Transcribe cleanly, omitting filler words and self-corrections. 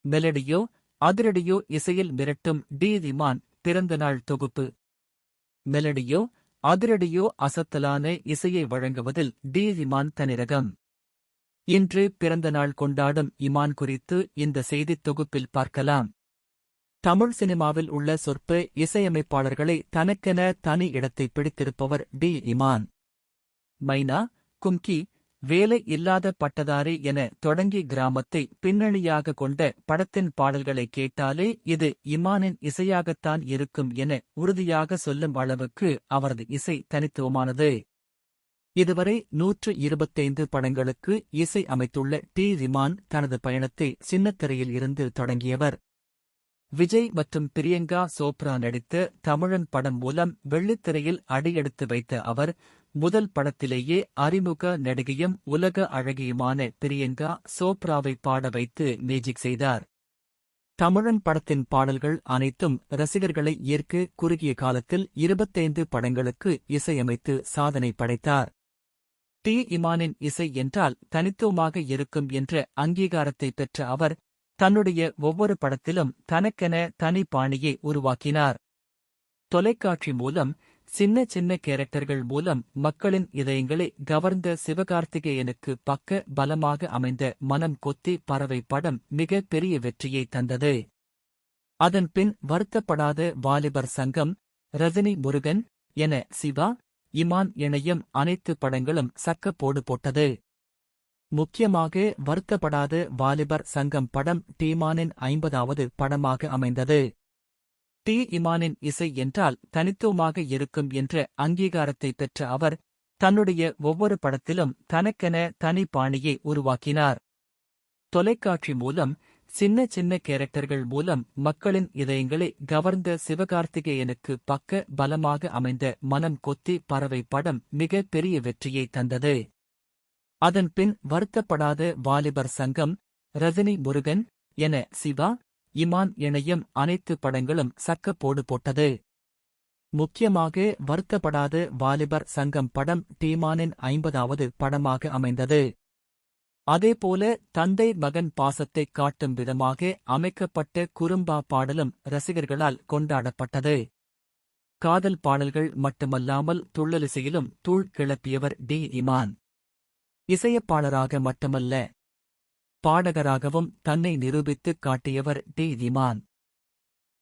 மெலடியோ அதிரடியோ இசையில் மிரட்டும் டி இமான் பிறந்தநாள் தொகுப்பு. மெலடியோ அதிரடியோ அசத்தலான இசையை வழங்குவதில் டி இமான் தனிரகம். இன்று பிறந்தநாள் கொண்டாடும் இமான் குறித்து இந்த செய்தித் தொகுப்பில் பார்க்கலாம். தமிழ் சினிமாவில் உள்ள சொற்ப இசையமைப்பாளர்களை தனக்கென தனி இடத்தை பிடித்திருப்பவர் டி இமான். மைனா, கும்கி, வேலை இல்லாத பட்டதாரி என தொடங்கி கிராமத்தை பின்னணியாக கொண்ட படத்தின் பாடல்களை கேட்டாலே இது இமானின் இசையாகத்தான் இருக்கும் என உறுதியாக சொல்லும் அளவுக்கு அவரது இசை தனித்துவமானது. இதுவரை 125 படங்களுக்கு இசை அமைத்துள்ள டி இமான் தனது பயணத்தை சின்னத்திரையில் இருந்து தொடங்கியவர். விஜய் மற்றும் பிரியங்கா சோப்ரா நடித்த தமிழன் படம் மூலம் வெள்ளித்திரையில் அடியெடுத்து வைத்த அவர், முதல் படத்திலேயே அறிமுக நடிகையும் உலக அழகியுமான பிரியங்கா சோப்ராவை பாட வைத்து மேஜிக் செய்தார். தமிழன் படத்தின் பாடல்கள் அனைத்தும் ரசிகர்களை ஈர்க்க குறுகிய காலத்தில் 25 படங்களுக்கு இசையமைத்து சாதனை படைத்தார். டி இமானின் இசை என்றால் தனித்துவமாக இருக்கும் என்ற அங்கீகாரத்தை பெற்ற அவர், தன்னுடைய ஒவ்வொரு படத்திலும் தனக்கென தனி பாணியை உருவாக்கினார். தொலைக்காட்சி மூலம் சின்ன சின்ன கேரக்டர்கள் மூலம் மக்களின் இதயங்களை கவர்ந்த சிவகார்த்திகேயனுக்கு பக்க பலமாக அமைந்த மனம் கொத்தி பறவை படம் மிக பெரிய வெற்றியை தந்தது. அதன்பின் வருத்தப்படாத வாலிபர் சங்கம், ரஜினி முருகன் என சிவா, இமான் இணையும் அனைத்து படங்களும் சக்கப்போடு போட்டது. முக்கியமாக வருத்தப்படாத வாலிபர் சங்கம் படம் டீமானின் 50வது படமாக அமைந்தது. டி இமானின் இசை என்றால் தனித்துவமாக இருக்கும் என்ற அங்கீகாரத்தை பெற்ற அவர், தன்னுடைய ஒவ்வொரு படத்திலும் தனக்கென தனி பாணியை உருவாக்கினார். தொலைக்காட்சி மூலம் சின்ன சின்ன கேரக்டர்கள் மூலம் மக்களின் இதயங்களை கவர்ந்த சிவகார்த்திகேயனுக்கு பக்க பலமாக அமைந்த மனம் கொத்தி பறவை படம் மிக பெரிய வெற்றியை தந்தது. அதன்பின் வருத்தப்படாத வாலிபர் சங்கம், ரஜினி முருகன் என சிவா, இமான் இணையும் அனைத்து படங்களும் சக்கப்போடு போட்டது. முக்கியமாக வருத்தப்படாத வாலிபர் சங்கம் படம் டீமானின் 50வது படமாக அமைந்தது. அதேபோல தந்தை மகன் பாசத்தைக் காட்டும் விதமாக அமைக்கப்பட்ட குறும்பா பாடலும் ரசிகர்களால் கொண்டாடப்பட்டது. காதல் பாடல்கள் மட்டுமல்லாமல் துள்ளலிசையிலும் தூள் கிளப்பியவர் டி இமான். இசையப்பாளராக மட்டுமல்ல, பாடகராகவும் தன்னை நிரூபித்துக் காட்டியவர் டி இமான்.